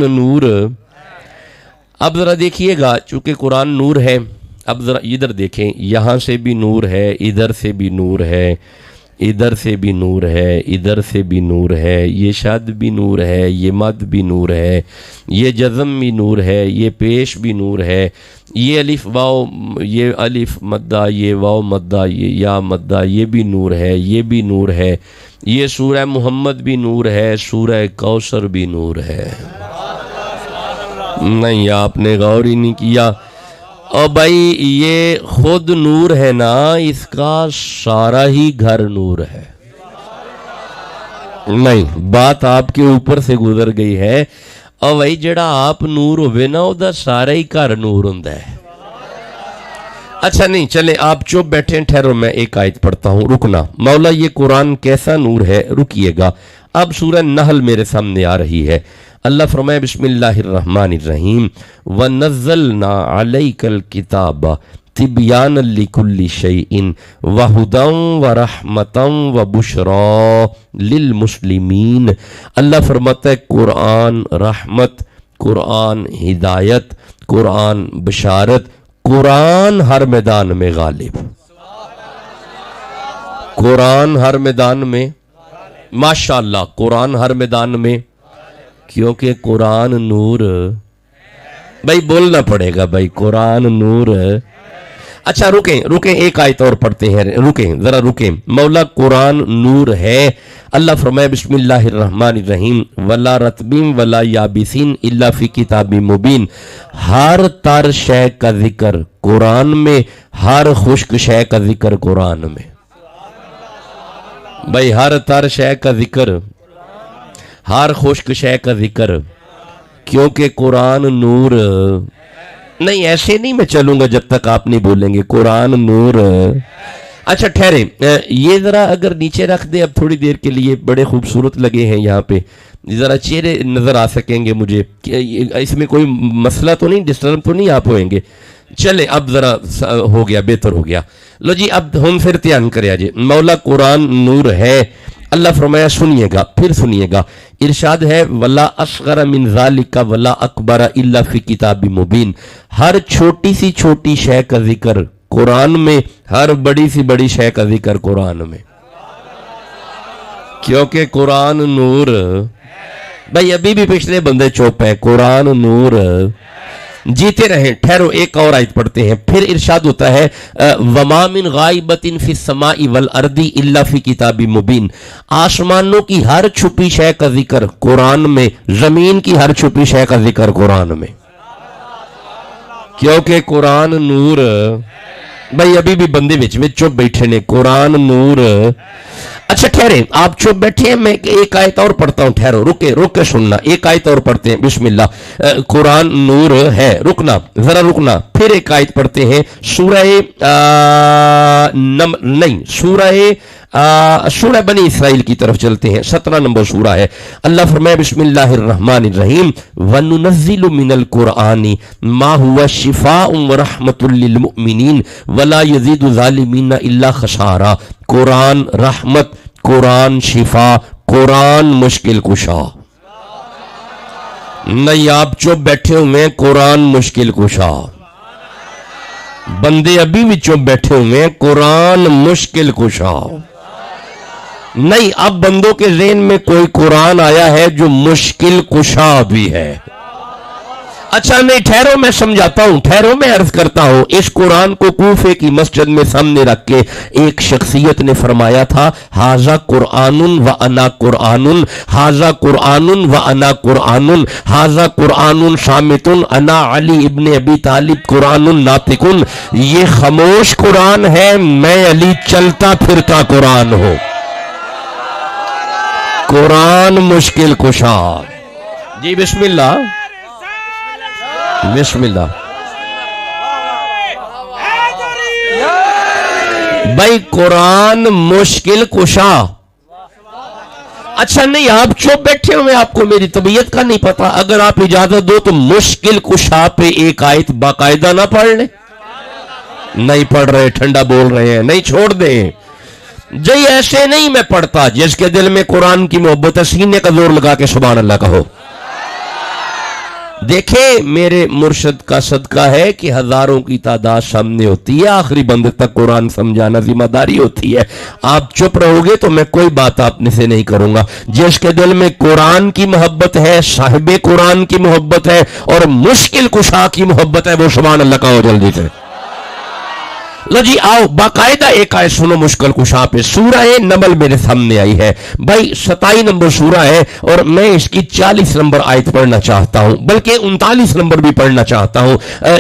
नूर। अब ज़रा देखिएगा, चूँकि कुरान नूर है, अब ज़रा इधर देखें, यहाँ से भी नूर है, इधर से भी नूर है, इधर से भी नूर है, इधर से भी नूर है, ये शद भी नूर है, ये मद भी नूर है, ये जज़म भी नूर है, ये पेश भी नूर है, ये अलिफ वाव, ये अलिफ मद्दा, ये वाव मद्दा, ये या मद्दा, ये भी नूर है, ये भी नूर है, ये सूरह मोहम्मद भी नूर है, सूरह कौसर भी नूर है। नहीं, आपने गौर ही नहीं किया। और भाई ये खुद नूर है ना, इसका सारा ही घर नूर है। नहीं, बात आपके ऊपर से गुजर गई है। और भाई जड़ा आप नूर होवे ना, उधर सारा ही घर नूर हुंदा है। अच्छा नहीं, चले आप चुप बैठे, ठहरो, मैं एक आयत पढ़ता हूँ, रुकना। मौला ये कुरान कैसा नूर है, रुकिएगा। अब सूरह नहल मेरे सामने आ रही है। अल्लाह फरमाए बिस्मिल्लाहिर्रहमानिर्रहीम व नज़्ज़लना अलैकल किताब तिब्यान लिकुल्लि शैइन व हुदन व रहमतन व बुशरा लिल मुस्लिमीन। अल्लाह फरमाता है कुरान रहमत, कुरान हिदायत, कुरान बशारत, कुरान हर मैदान में गालिब, कुरान हर मैदान में, माशाअल्लाह कुरान हर मैदान में, क्योंकि कुरान नूर। भाई बोलना पड़ेगा भाई, कुरान नूर। अच्छा रुकें रुकें, एक आयत और पढ़ते हैं, रुकें जरा रुकें। मौला कुरान नूर है। अल्लाह फरमाए बिस्मिल्लाहिर्रहमानिर्रहीम वला रतबीन वला याबिसिन इल्ला फी किताबिम मुबीन। हर तर शय का जिक्र कुरान में, हर खुश्क शय का जिक्र कुरान में। भाई हर तर शय का जिक्र, हर खुश्क शय का जिक्र, क्योंकि कुरान नूर। नहीं ऐसे नहीं मैं चलूंगा जब तक आप नहीं बोलेंगे कुरान नूर। अच्छा ठहरे, ये जरा अगर नीचे रख दे अब थोड़ी देर के लिए, बड़े खूबसूरत लगे हैं यहाँ पे, जरा चेहरे नजर आ सकेंगे मुझे, इसमें कोई मसला तो नहीं, डिस्टर्ब तो नहीं आप होएंगे। चले अब जरा हो गया, बेहतर हो गया। लो जी अब हम फिर ध्यान करें जी। मौला कुरान नूर है। अल्लाह फरमाया, सुनिएगा फिर सुनिएगा, इरशाद है वला असगर मिन ज़ालिका वला अकबर इल्ला फी किताबिम मुबीन। हर छोटी सी छोटी शय का जिक्र कुरान में, हर बड़ी सी बड़ी शय का जिक्र कुरान में, क्योंकि कुरान नूर। भाई अभी भी पिछले बंदे चुप है, कुरान नूर। जीते रहें, ठहरो एक और आयत पढ़ते हैं। फिर इरशाद होता है वमा मिन गाइबतिन फिस समाई वल अर्दी इल्ला फी किताबिम मुबीन। आसमानों की हर छुपी शय का जिक्र कुरान में, जमीन की हर छुपी शय का जिक्र कुरान में, क्योंकि कुरान नूर। भाई अभी भी बंदे विच चुप बैठे ने, कुरान नूर। अच्छा ठहरे, आप चुप बैठे हैं, मैं एक आयत और पढ़ता हूं, ठहरो, रुके रुके सुनना, एक आयत और पढ़ते हैं। बिस्मिल्लाह, कुरान नूर है, रुकना जरा रुकना। फिर एक आयत पढ़ते हैं, सूरह बनी इसराइल की तरफ चलते हैं, 17 नंबर सूरह है। अल्लाह फरमाए बिस्मिल्लाहिर्रहमानिर्रहीम वनुनज़्ज़िलु मिनल कुरआनी मा हुवा शिफाउन व रहमतुल लिल मुमिनीन वला यज़ीदु ज़ालिमीन इल्ला खसारा। कुरान रहमत, कुरान शिफा, कुरान मुश्किल कुशा। नहीं आप चुप बैठे हुए, कुरान मुश्किल कुशा। बंदे अभी भी चुप बैठे हुए, कुरान मुश्किल कुशा। नहीं, अब बंदों के ज़हन में कोई कुरान आया है जो मुश्किल कुशा भी है। अच्छा नहीं, ठहरो मैं समझाता हूं, ठहरो मैं अर्ज करता हूं। इस कुरान को कूफे की मस्जिद में सामने रख के एक शख्सियत ने फरमाया था, हाजा कुरानुन व अना कुरानुन, हाजा कुरानुन व अना कुरानुन, हाजा कुरानुन सामितुन अना अली इब्ने अबी तालिब कुरानुन नातिकुन। ये खामोश कुरान है, मैं अली चलता फिरता कुरान हूं। कुरान मुश्किल कुशा। जी बिस्मिल्लाह, बिस्मिल्लाह। भाई कुरान मुश्किल कुशा। अच्छा नहीं, आप चुप बैठे हुए, आपको मेरी तबीयत का नहीं पता। अगर आप इजाजत दो तो मुश्किल कुशा पे एक आयत बाकायदा ना पढ़ ले। नहीं पढ़ रहे, ठंडा बोल रहे हैं, नहीं छोड़ दें जी। ऐसे नहीं मैं पढ़ता, जिसके दिल में कुरान की मोहब्बत है सीने का जोर लगा के सुभान अल्लाह कहो। देखे मेरे मुर्शद का सदका है कि हजारों की तादाद सामने होती है, आखिरी बंद तक कुरान समझाना जिम्मेदारी होती है। आप चुप रहोगे तो मैं कोई बात आपने से नहीं करूंगा। जिसके दिल में कुरान की मोहब्बत है, साहिबे कुरान की मोहब्बत है और मुश्किल कुशा की मोहब्बत है, वो सुभान अल्लाह का हो जल्दी से। लो जी आओ, बाकायदा एक आयत सुनो मुश्किल कुशा पे। सूरा नमल मेरे सामने आई है भाई, 27 नंबर सूरा है और मैं इसकी 40 नंबर आयत पढ़ना चाहता हूं, बल्कि 39 नंबर भी पढ़ना चाहता हूं।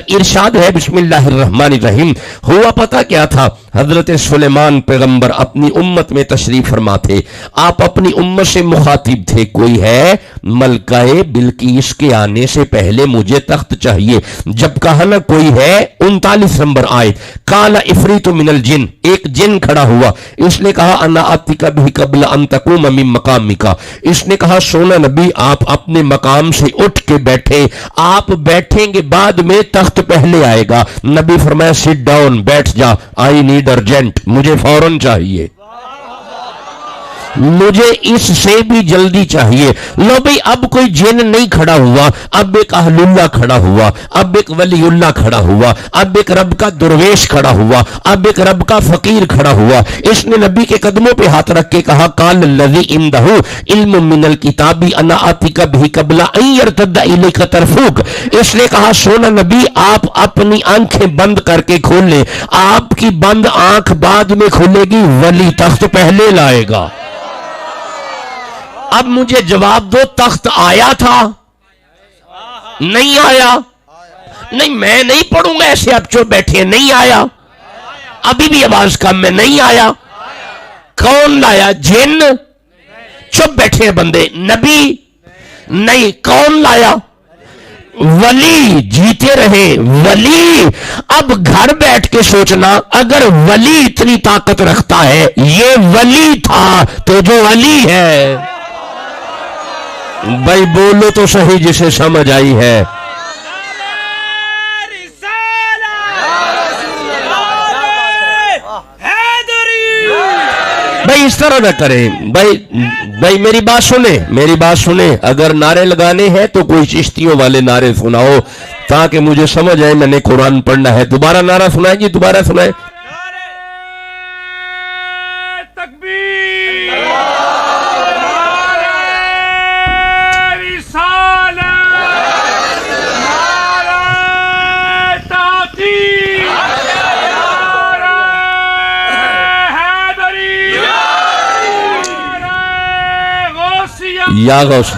इरशाद है बिस्मिल्लाहिर्रहमानिर्रहीम। हुआ पता क्या था, हजरत सुलेमान पैगंबर अपनी उम्मत में तशरीफ फरमा थे। आप अपनी उम्मत से मुखातिब थे, कोई है मलकाए बिल्कीस के आने से पहले मुझे तख्त चाहिए। जब कहा ना कोई है, 39 नंबर आयत, काला इफरीतु मिनल जिन, एक जिन खड़ा हुआ। इसने कहा अन्ना आतिका भी कबल अन तकूम मिन मकामिका। इसने कहा सोना नबी आप अपने मकाम से उठ के बैठे, आप बैठेंगे बाद में तख्त पहले आएगा। नबी फरमाया सिट डाउन, बैठ जा, आई नीड अर्जेंट, मुझे फौरन चाहिए, मुझे इससे भी जल्दी चाहिए। लो भाई, अब कोई जिन नहीं खड़ा हुआ, अब एक अहलुल्लाह खड़ा हुआ, अब एक वलीउल्लाह खड़ा हुआ, अब एक रब का दुर्वेश खड़ा हुआ, अब एक रब का फकीर खड़ा हुआ। इसने नबी के कदमों पे हाथ रख के कहा काल लज़ी इंदहु इल्म मिनल किताबी अना आतिका भी कबला अन यरतद्दा इलैका तरफुक। इसने कहा सोना नबी आप अपनी आंखें बंद करके खोल ले, आपकी बंद आंख बाद में खुलेगी, वली तख्त पहले लाएगा। अब मुझे जवाब दो, तख्त आया था? नहीं आया? नहीं, मैं नहीं पढ़ूंगा ऐसे, आप चुप बैठे, नहीं आया। अभी भी आवाज कम में, नहीं आया। कौन लाया? जिन? चुप बैठे हैं बंदे। नबी? नहीं। कौन लाया? वली। जीते रहे वली। अब घर बैठ के सोचना, अगर वली इतनी ताकत रखता है, ये वली था तो जो वली है, भाई बोलो तो सही जिसे समझ आई है। भाई इस तरह ना करें भाई मेरी बात सुने, मेरी बात सुने। अगर नारे लगाने हैं तो कोई चिश्तियों वाले नारे सुनाओ ताकि मुझे समझ आए मैंने कुरान पढ़ना है। दोबारा नारा सुनाए जी, दोबारा सुनाए। या गौस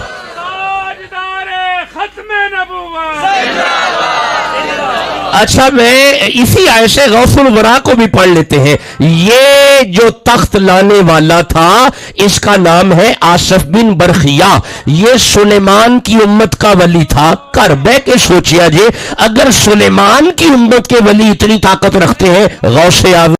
अच्छा, मैं इसी आयत से गौसुल वरा को भी पढ़ लेते हैं। ये जो तख्त लाने वाला था इसका नाम है आसफ बिन बरखिया। ये सुलेमान की उम्मत का वली था। कर बह के सोचिया जे, अगर सुलेमान की उम्मत के वली इतनी ताकत रखते हैं, गौसे